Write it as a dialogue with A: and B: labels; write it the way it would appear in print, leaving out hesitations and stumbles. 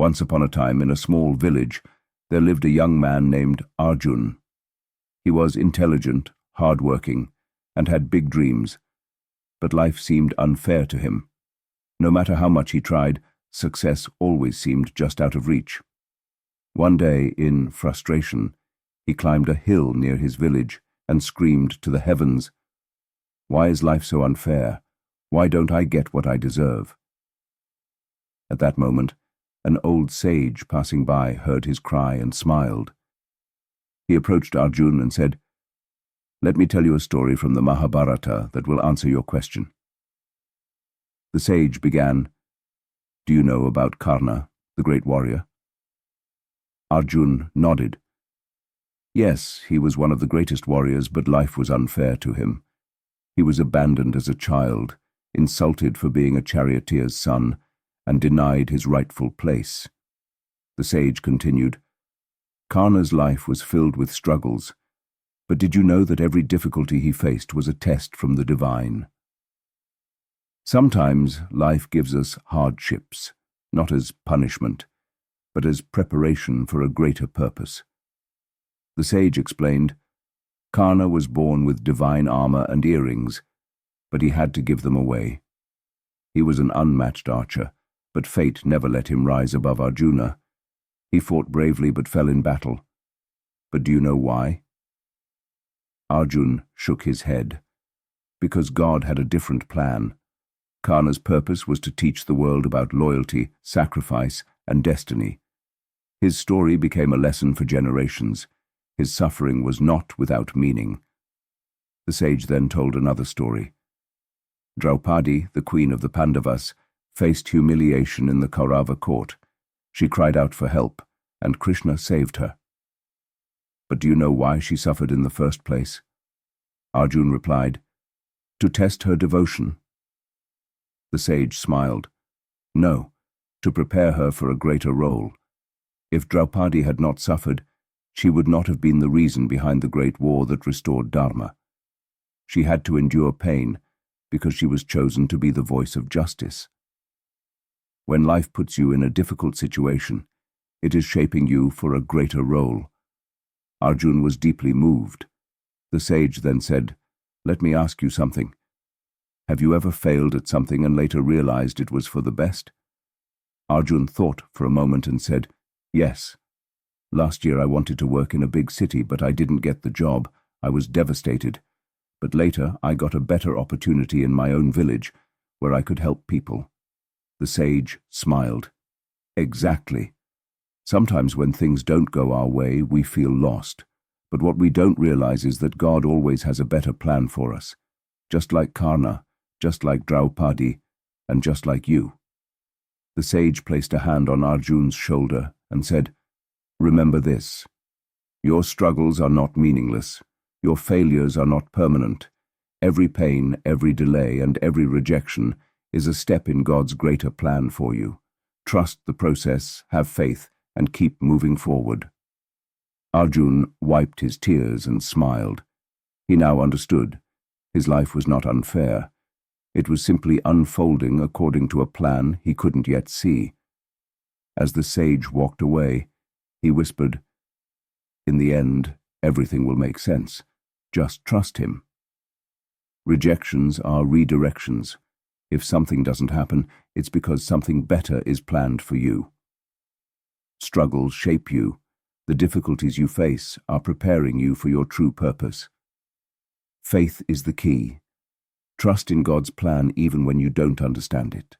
A: Once upon a time, in a small village, there lived a young man named Arjun. He was intelligent, hard-working, and had big dreams, but life seemed unfair to him. No matter how much he tried, success always seemed just out of reach. One day, in frustration, he climbed a hill near his village and screamed to the heavens, "Why is life so unfair? Why don't I get what I deserve?" At that moment, an old sage passing by heard his cry and smiled. He approached Arjun and said, "Let me tell you a story from the Mahabharata that will answer your question." The sage began, "Do you know about Karna, the great warrior?" Arjun nodded. Yes, he was one of the greatest warriors, but life was unfair to him. He was abandoned as a child, insulted for being a charioteer's son, and denied his rightful place. The sage continued, "Karna's life was filled with struggles, but did you know that every difficulty he faced was a test from the divine? Sometimes life gives us hardships, not as punishment, but as preparation for a greater purpose." The sage explained, Karna was born with divine armor and earrings, but he had to give them away. He was an unmatched archer, but fate never let him rise above Arjuna. He fought bravely but fell in battle. But do you know why? Arjun shook his head. Because God had a different plan. Karna's purpose was to teach the world about loyalty, sacrifice, and destiny. His story became a lesson for generations. His suffering was not without meaning. The sage then told another story. Draupadi, the queen of the Pandavas, faced humiliation in the Kaurava court. She cried out for help, and Krishna saved her. But do you know why she suffered in the first place? Arjun replied, "To test her devotion." The sage smiled. "No, to prepare her for a greater role. If Draupadi had not suffered, she would not have been the reason behind the great war that restored Dharma. She had to endure pain because she was chosen to be the voice of justice. When life puts you in a difficult situation, it is shaping you for a greater role." Arjun was deeply moved. The sage then said, "Let me ask you something. Have you ever failed at something and later realized it was for the best?" Arjun thought for a moment and said, "Yes. Last year I wanted to work in a big city, but I didn't get the job. I was devastated. But later I got a better opportunity in my own village, where I could help people." The sage smiled. "Exactly. Sometimes when things don't go our way, we feel lost. But what we don't realize is that God always has a better plan for us. Just like Karna, just like Draupadi, and just like you." The sage placed a hand on Arjun's shoulder and said, "Remember this. Your struggles are not meaningless. Your failures are not permanent. Every pain, every delay, and every rejection is a step in God's greater plan for you. Trust the process, have faith, and keep moving forward." Arjun wiped his tears and smiled. He now understood. His life was not unfair. It was simply unfolding according to a plan he couldn't yet see. As the sage walked away, he whispered, "In the end, everything will make sense. Just trust him." Rejections are redirections. If something doesn't happen, it's because something better is planned for you. Struggles shape you. The difficulties you face are preparing you for your true purpose. Faith is the key. Trust in God's plan even when you don't understand it.